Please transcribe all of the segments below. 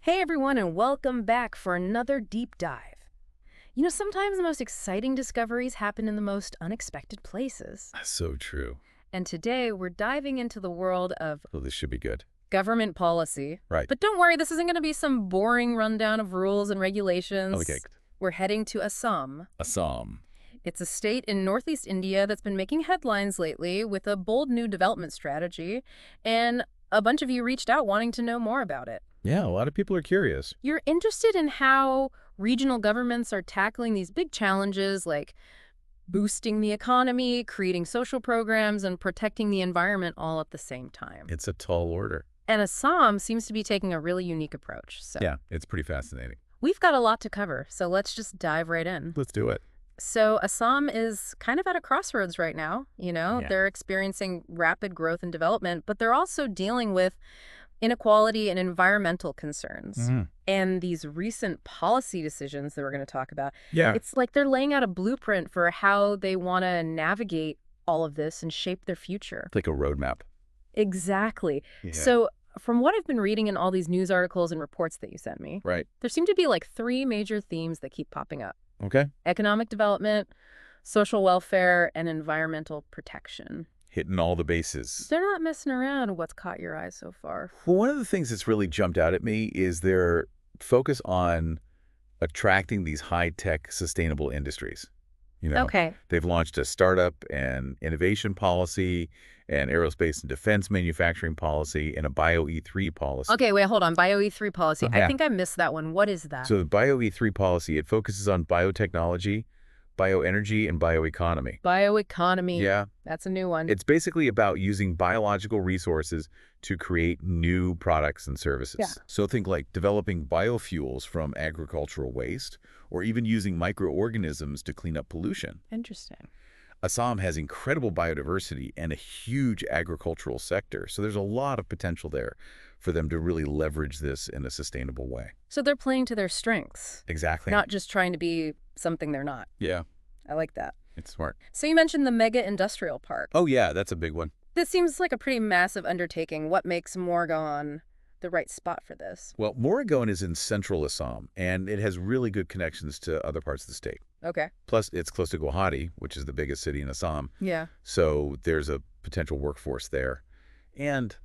Hey everyone, and welcome back for another deep dive. Sometimes the most exciting discoveries happen in the most unexpected places. So true. And today we're diving into the world of Well, this should be good. government policy. Right. But don't worry, this isn't going to be some boring rundown of rules and regulations. Okay. We're heading to Assam. Assam. It's a state in northeast India that's been making headlines lately with a bold new development strategy, and a bunch of you reached out wanting to know more about it. Yeah, a lot of people are curious. You're interested in how regional governments are tackling these big challenges like boosting the economy, creating social programs, and protecting the environment all at the same time. It's a tall order. And Assam seems to be taking a really unique approach. So Yeah, it's pretty fascinating. we've got a lot to cover, so let's just dive right in. Let's do it. So Assam is kind of at a crossroads right now. Yeah. They're experiencing rapid growth and development, but they're also dealing with inequality and environmental concerns. And these recent policy decisions that we're going to talk about, Yeah. it's like they're laying out a blueprint for how they want to navigate all of this and shape their future. It's like a roadmap. Exactly. Yeah. So from what I've been reading in all these news articles and reports that you sent me, Right. there seem to be like three major themes that keep popping up: Okay. economic development, social welfare, and environmental protection. Hitting all the bases. They're not messing around. What's caught your eye so far? Well, one of the things that's really jumped out at me is their focus on attracting these high-tech sustainable industries. Okay. They've launched a startup and innovation policy, an aerospace and defense manufacturing policy, and a Bio-E3 policy. Okay, wait, hold on. Bio-E3 policy. I Yeah. think I missed that one. What is that? So the Bio-E3 policy, it focuses on biotechnology, bioenergy, and bioeconomy. Bioeconomy. Yeah. That's a new one. It's basically about using biological resources to create new products and services. Yeah. So think like developing biofuels from agricultural waste, or even using microorganisms to clean up pollution. Interesting. Assam has incredible biodiversity and a huge agricultural sector, so there's a lot of potential there for them to really leverage this in a sustainable way. So they're playing to their strengths, Exactly. not just trying to be something they're not. Yeah, I like that. it's smart. So you mentioned the mega industrial park. Oh yeah, that's a big one. This seems like a pretty massive undertaking. What makes Morigaon the right spot for this? Well, Morigaon is in central Assam, and it has really good connections to other parts of the state. Okay. Plus, it's close to Guwahati, which is the biggest city in Assam, Yeah. so there's a potential workforce there, and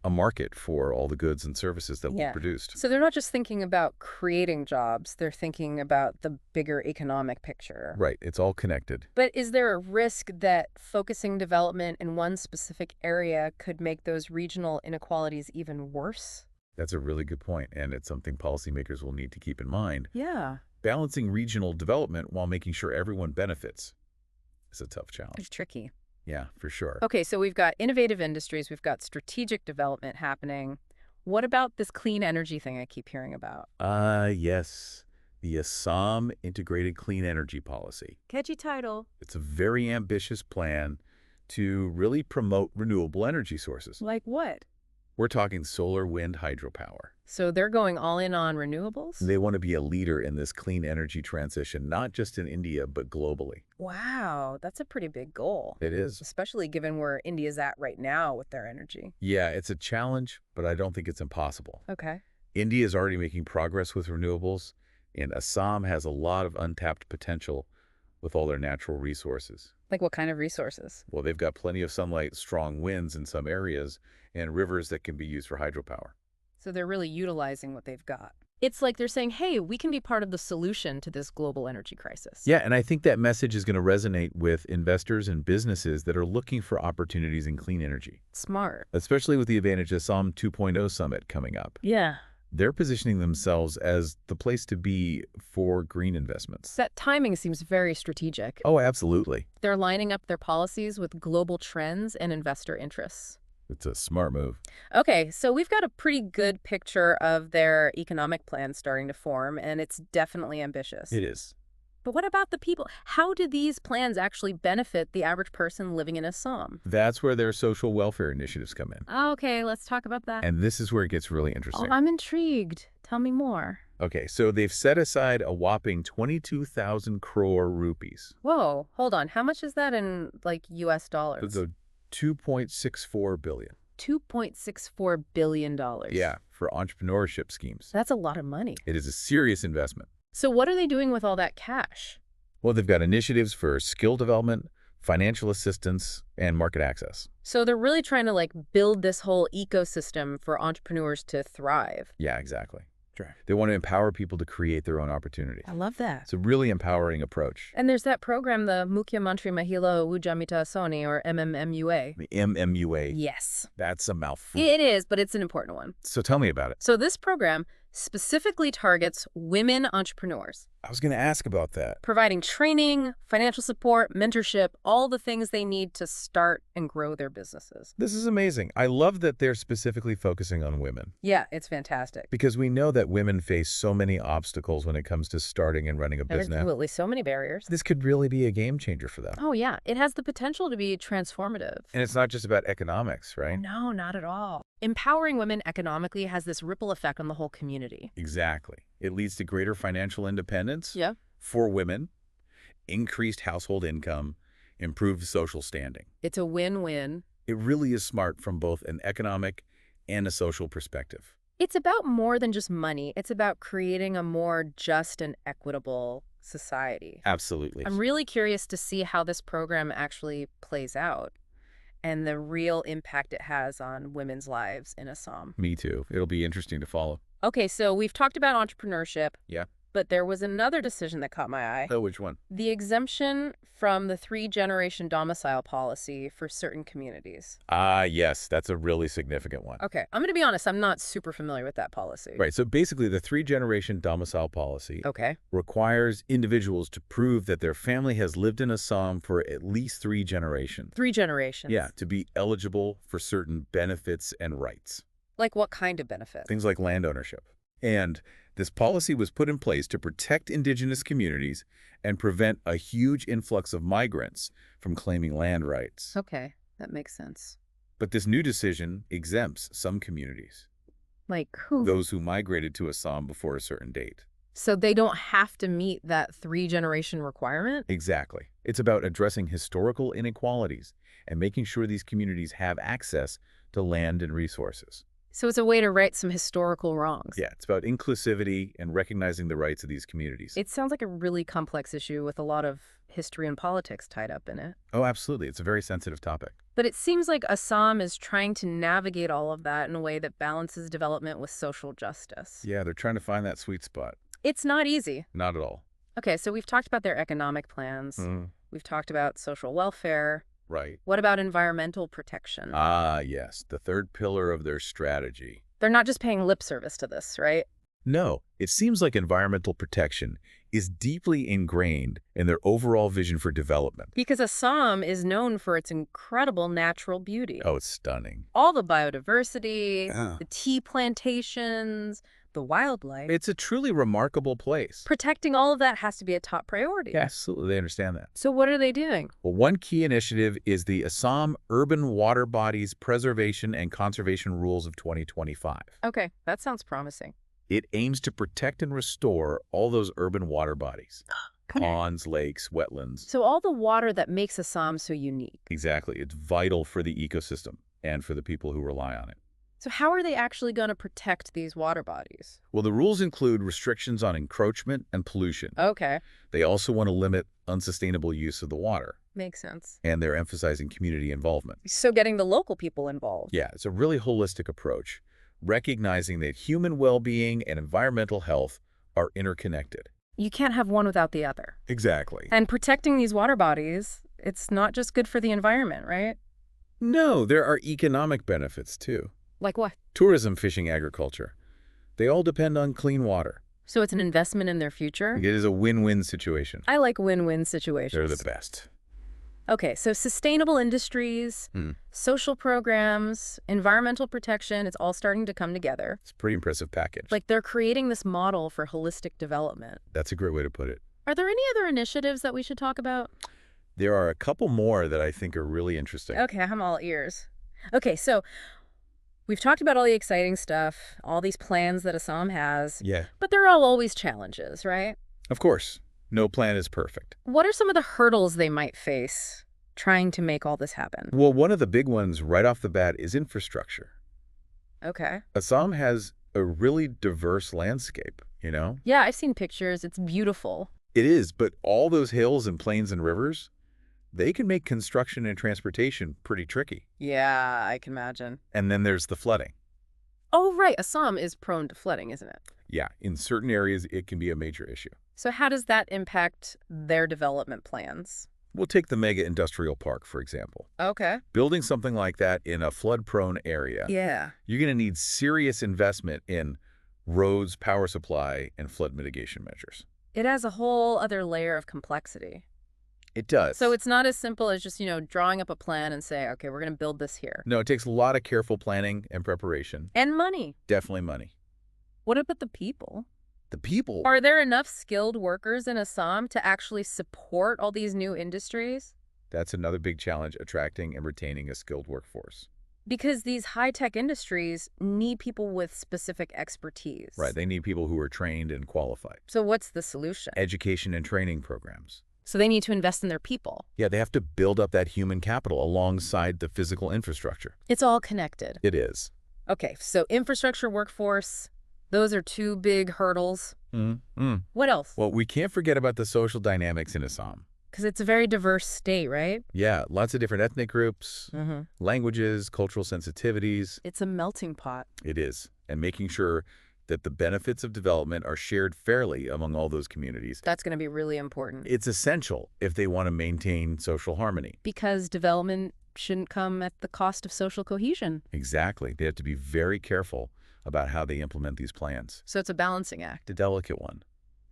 a market for all the goods and services that will Yeah. be produced. So they're not just thinking about creating jobs, they're thinking about the bigger economic picture. Right, it's all connected. But is there a risk that focusing development in one specific area could make those regional inequalities even worse? That's a really good point, and it's something policymakers will need to keep in mind. Yeah. Balancing regional development while making sure everyone benefits is a tough challenge. It's tricky. Yeah, for sure. Okay, so we've got innovative industries, we've got strategic development happening. What about this clean energy thing I keep hearing about? Yes. The Assam Integrated Clean Energy Policy. Catchy title. It's a very ambitious plan to really promote renewable energy sources. Like what? We're talking solar, wind, hydropower. So they're going all in on renewables? They want to be a leader in this clean energy transition, not just in India, but globally. Wow, that's a pretty big goal. It is. Especially given where India's at right now with their energy. Yeah, it's a challenge, but I don't think it's impossible. Okay. India is already making progress with renewables, and Assam has a lot of untapped potential with all their natural resources. Like what kind of resources? Well, they've got plenty of sunlight, strong winds in some areas, and rivers that can be used for hydropower. So they're really utilizing what they've got. It's like they're saying, hey, we can be part of the solution to this global energy crisis. Yeah, and I think that message is going to resonate with investors and businesses that are looking for opportunities in clean energy, Smart. especially with the Advantage Assam 2.0 summit coming up. Yeah. They're positioning themselves as the place to be for green investments. That timing seems very strategic. Oh, absolutely. They're lining up their policies with global trends and investor interests. It's a smart move. Okay, so we've got a pretty good picture of their economic plan starting to form, and it's definitely ambitious. It is. But what about the people? How do these plans actually benefit the average person living in Assam? That's where their social welfare initiatives come in. Okay, let's talk about that. And this is where it gets really Oh, interesting. I'm intrigued. Tell me more. Okay, so they've set aside a whopping 22,000 crore rupees. Whoa, hold on. How much is that in, like, US dollars? So 2.64 billion. $2.64 billion. Yeah, for entrepreneurship schemes. That's a lot of money. It is a serious investment. So what are they doing with all that cash? Well, they've got initiatives for skill development, financial assistance, and market access. So they're really trying to build this whole ecosystem for entrepreneurs to thrive. Yeah, exactly. They want to empower people to create their own opportunity. I love that. It's a really empowering approach. And there's that program, the Mukhya, Mantri, Mahila, Udyamita, Asoni, or MMMUA. The MMUA. Yes. That's a mouthful. It is, but it's an important one. So tell me about it. So this program specifically targets women entrepreneurs, I was going to ask about that. providing training, financial support, mentorship, all the things they need to start and grow their businesses. This is amazing. I love that they're specifically focusing on women, Yeah, it's fantastic. because we know that women face so many obstacles when it comes to starting and running a business. Absolutely, so many barriers. This could really be a game changer for them. Oh yeah, it has the potential to be transformative. And it's not just about economics, right? No, not at all. Empowering women economically has this ripple effect on the whole community. Exactly. It leads to greater financial independence Yeah. for women, increased household income, improved social standing. It's a win-win. It really is smart from both an economic and a social perspective. It's about more than just money. It's about creating a more just and equitable society. Absolutely. I'm really curious to see how this program actually plays out and the real impact it has on women's lives in Assam. Me too. It'll be interesting to follow. Okay, so we've talked about entrepreneurship. Yeah. But there was another decision that caught my eye. Oh, which one? The exemption from the 3-generation domicile policy for certain communities. Ah, yes. That's a really significant one. Okay, I'm going to be honest, I'm not super familiar with that policy. Right. So basically, the 3-generation domicile policy Okay. requires individuals to prove that their family has lived in Assam for at least 3 generations. 3 generations. Yeah, to be eligible for certain benefits and rights. Like what kind of benefit? Things like land ownership. And this policy was put in place to protect indigenous communities and prevent a huge influx of migrants from claiming land rights. Okay, that makes sense. But this new decision exempts some communities, Like who? those who migrated to Assam before a certain date. So they don't have to meet that 3-generation requirement? Exactly. It's about addressing historical inequalities and making sure these communities have access to land and resources. So it's a way to right some historical wrongs. Yeah, it's about inclusivity and recognizing the rights of these communities. It sounds like a really complex issue with a lot of history and politics tied up in it. Oh, absolutely. It's a very sensitive topic. But it seems like Assam is trying to navigate all of that in a way that balances development with social justice. Yeah, they're trying to find that sweet spot. It's not easy. Not at all. Okay, so we've talked about their economic plans. We've talked about social welfare. Right. What about environmental protection? Ah, yes, the third pillar of their strategy. They're not just paying lip service to this, right? No, it seems like environmental protection is deeply ingrained in their overall vision for development. Because Assam is known for its incredible natural beauty. Oh, it's stunning. All the biodiversity, Yeah. the tea plantations, the wildlife. It's a truly remarkable place. Protecting all of that has to be a top priority. Yeah, absolutely, they understand that. So what are they doing? Well, one key initiative is the Assam Urban Water Bodies Preservation and Conservation Rules of 2025. Okay, that sounds promising. It aims to protect and restore all those urban water bodies. Ponds, lakes, wetlands. So all the water that makes Assam so unique. Exactly. It's vital for the ecosystem and for the people who rely on it. So how are they actually going to protect these water bodies? Well, the rules include restrictions on encroachment and pollution. Okay, They also want to limit unsustainable use of the water, makes sense. and they're emphasizing community involvement. So getting the local people involved. Yeah, it's a really holistic approach, recognizing that human well-being and environmental health are interconnected. You can't have one without the other. Exactly. And protecting these water bodies, it's not just good for the environment, right? No, there are economic benefits too. Like what? Tourism, fishing, agriculture. They all depend on clean water. So it's an investment in their future? It is a win-win situation. I like win-win situations. They're the best. Okay, so sustainable industries, social programs, environmental protection, it's all starting to come together. It's a pretty impressive package. Like they're creating this model for holistic development. That's a great way to put it. Are there any other initiatives that we should talk about? There are a couple more that I think are really interesting. Okay, I'm all ears. Okay, so we've talked about all the exciting stuff, all these plans that Assam has, Yeah, but there are always challenges, right? of course. No plan is perfect. What are some of the hurdles they might face? trying to make all this happen? Well, one of the big ones right off the bat is infrastructure. Okay. Assam has a really diverse landscape, you know? Yeah, I've seen pictures. It's beautiful. It is, but all those hills and plains and rivers, they can make construction and transportation pretty tricky. Yeah, I can imagine. And then there's the flooding. Oh, right. Assam is prone to flooding, isn't it? Yeah, in certain areas, it can be a major issue. So how does that impact their development plans? We'll take the mega industrial park, for example. Okay. Building something like that in a flood-prone area, Yeah. you're going to need serious investment in roads, power supply, and flood mitigation measures. It has a whole other layer of complexity. It does. So it's not as simple as just, drawing up a plan and say, okay, we're going to build this here. No, it takes a lot of careful planning and preparation. And money. Definitely money. What about the people? The people. Are there enough skilled workers in Assam to actually support all these new industries? That's another big challenge, attracting and retaining a skilled workforce. Because these high-tech industries need people with specific expertise. Right. They need people who are trained and qualified. So what's the solution? Education and training programs. So they need to invest in their people. Yeah, they have to build up that human capital alongside the physical infrastructure. It's all connected. It is. Okay, so infrastructure, workforce, those are two big hurdles. What else? Well, we can't forget about the social dynamics in Assam. Because it's a very diverse state, right? Yeah, lots of different ethnic groups, languages, cultural sensitivities. It's a melting pot. It is. And making sure that the benefits of development are shared fairly among all those communities. That's going to be really important. It's essential if they want to maintain social harmony. Because development shouldn't come at the cost of social cohesion. Exactly. They have to be very careful about how they implement these plans. So it's a balancing act. A delicate one.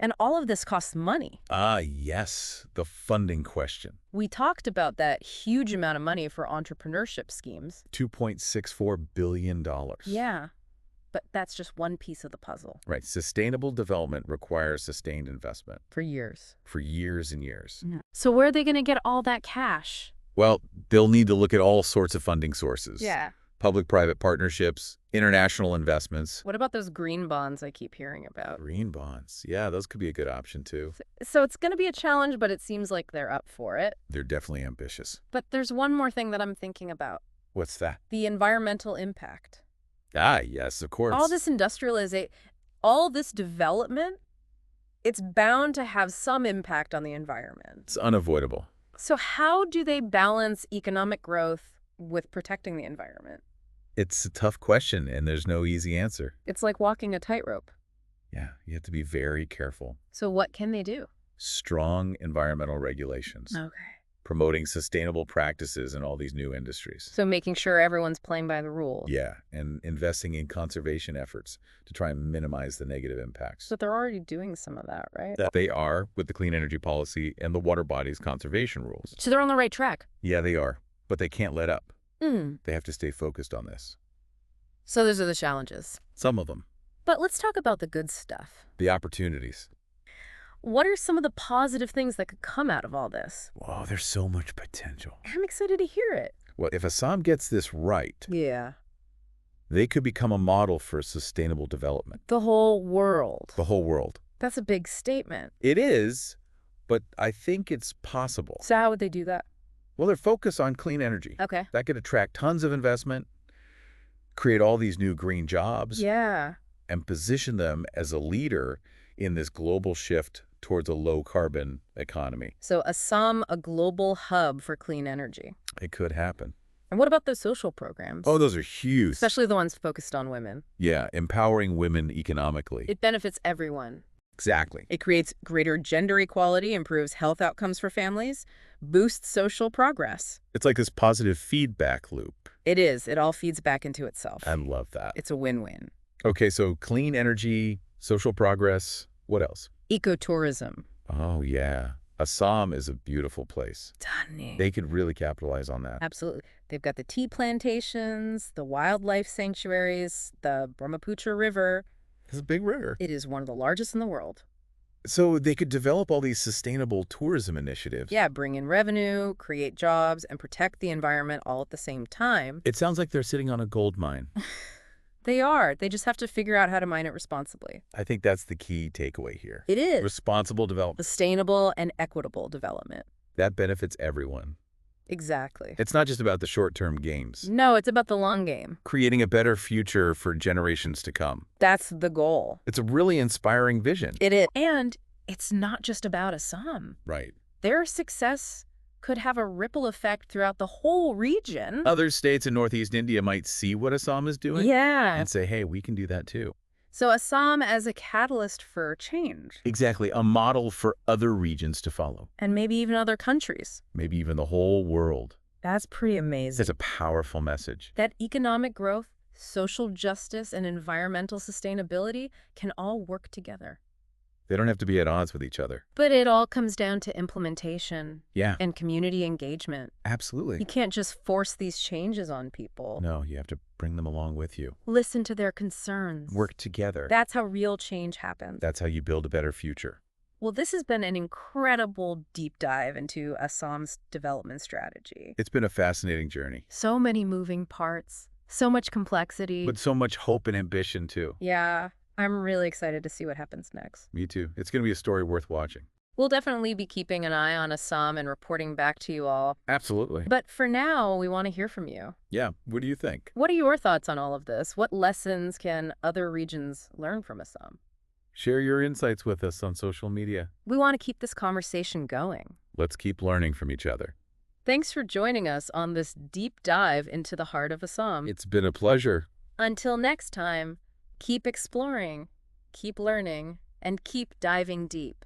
And all of this costs money. Ah, yes, the funding question. We talked about that huge amount of money for entrepreneurship schemes. $2.64 billion. Yeah, but that's just one piece of the puzzle. Right. Sustainable development requires sustained investment. For years. For years and years. So where are they going to get all that cash? Well, they'll need to look at all sorts of funding sources. Yeah. Public-private partnerships, international investments. What about those green bonds I keep hearing about? Green bonds. Yeah, those could be a good option, too. So it's going to be a challenge, but it seems like they're up for it. They're definitely ambitious. But there's one more thing that I'm thinking about. What's that? The environmental impact. Ah, yes, of course. All this industrialization, all this development, it's bound to have some impact on the environment. It's unavoidable. So how do they balance economic growth with protecting the environment? It's a tough question, and there's no easy answer. It's like walking a tightrope. Yeah, you have to be very careful. So what can they do? Strong environmental regulations. Okay. Promoting sustainable practices in all these new industries. So making sure everyone's playing by the rules. Yeah, and investing in conservation efforts to try and minimize the negative impacts. But they're already doing some of that, right? That they are with the clean energy policy and the water bodies conservation rules. So they're on the right track. Yeah, they are. But they can't let up. They have to stay focused on this. So those are the challenges. Some of them. But let's talk about the good stuff. The opportunities. What are some of the positive things that could come out of all this? Wow, there's so much potential. I'm excited to hear it. Well, if Assam gets this right, Yeah. they could become a model for sustainable development. The whole world. The whole world. That's a big statement. It is, but I think it's possible. So how would they do that? Well, they're focused on clean energy. Okay. That could attract tons of investment, create all these new green jobs, Yeah. and position them as a leader in this global shift towards a low-carbon economy. So Assam, a global hub for clean energy. It could happen. And what about those social programs? Oh, those are huge. Especially the ones focused on women. Yeah, empowering women economically. It benefits everyone. Exactly. It creates greater gender equality, improves health outcomes for families, boosts social progress. It's like this positive feedback loop. It is. It all feeds back into itself. I love that. It's a win-win. Okay, so clean energy, social progress, what else? Ecotourism. Oh, yeah. Assam is a beautiful place. Stunning. They could really capitalize on that. Absolutely. They've got the tea plantations, the wildlife sanctuaries, the Brahmaputra River. It's a big river. It is one of the largest in the world. So they could develop all these sustainable tourism initiatives. Yeah, bring in revenue, create jobs, and protect the environment all at the same time. It sounds like they're sitting on a gold mine. They are. They just have to figure out how to mine it responsibly. I think that's the key takeaway here. It is. Responsible development. Sustainable and equitable development. That benefits everyone. Exactly. It's not just about the short-term gains. No, it's about the long game. Creating a better future for generations to come. That's the goal. It's a really inspiring vision. It is. And it's not just about Assam. Right. Their success could have a ripple effect throughout the whole region. Other states in Northeast India might see what Assam is doing Yeah. and say, hey, we can do that too. So Assam as a catalyst for change. Exactly. A model for other regions to follow. And maybe even other countries. Maybe even the whole world. That's pretty amazing. It's a powerful message. That economic growth, social justice, and environmental sustainability can all work together. They don't have to be at odds with each other. But it all comes down to implementation Yeah, and community engagement. absolutely. You can't just force these changes on people. No, you have to bring them along with you. Listen to their concerns. Work together. That's how real change happens. That's how you build a better future. Well, this has been an incredible deep dive into Assam's development strategy. It's been a fascinating journey, So many moving parts, so much complexity. but so much hope and ambition too. Yeah, I'm really excited to see what happens next. Me too. It's going to be a story worth watching. We'll definitely be keeping an eye on Assam and reporting back to you all. Absolutely. But for now, we want to hear from you. Yeah, what do you think? What are your thoughts on all of this? What lessons can other regions learn from Assam? Share your insights with us on social media. We want to keep this conversation going. Let's keep learning from each other. Thanks for joining us on this deep dive into the heart of Assam. It's been a pleasure. Until next time, keep exploring, keep learning, and keep diving deep.